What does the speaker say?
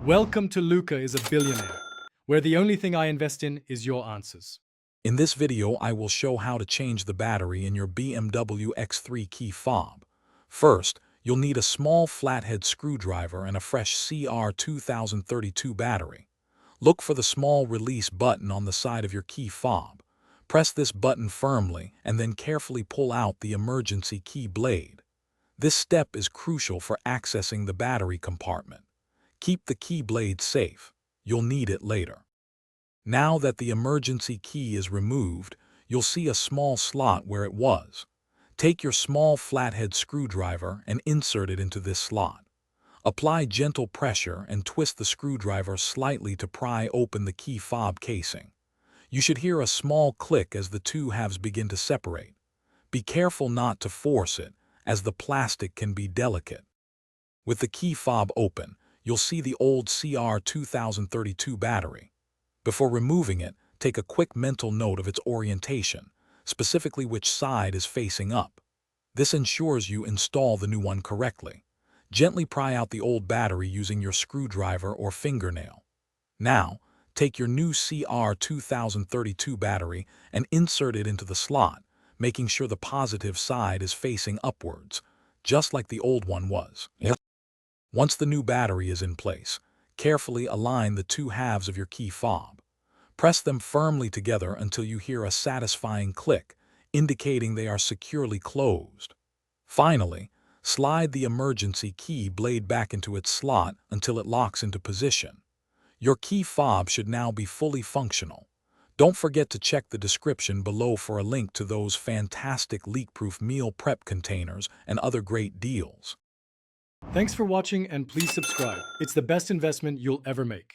Welcome to Luca is a Billionaire, where the only thing I invest in is your answers. In this video, I will show how to change the battery in your BMW X3 key fob. First, you'll need a small flathead screwdriver and a fresh CR2032 battery. Look for the small release button on the side of your key fob. Press this button firmly and then carefully pull out the emergency key blade. This step is crucial for accessing the battery compartment. Keep the key blade safe. You'll need it later. Now that the emergency key is removed, you'll see a small slot where it was. Take your small flathead screwdriver and insert it into this slot. Apply gentle pressure and twist the screwdriver slightly to pry open the key fob casing. You should hear a small click as the two halves begin to separate. Be careful not to force it, as the plastic can be delicate. With the key fob open, you'll see the old CR2032 battery. Before removing it, take a quick mental note of its orientation, specifically which side is facing up. This ensures you install the new one correctly. Gently pry out the old battery using your screwdriver or fingernail. Now, take your new CR2032 battery and insert it into the slot, making sure the positive side is facing upwards, just like the old one was. Once the new battery is in place, carefully align the two halves of your key fob. Press them firmly together until you hear a satisfying click, indicating they are securely closed. Finally, slide the emergency key blade back into its slot until it locks into position. Your key fob should now be fully functional. Don't forget to check the description below for a link to those fantastic leak-proof meal prep containers and other great deals. Thanks for watching and please subscribe. It's the best investment you'll ever make.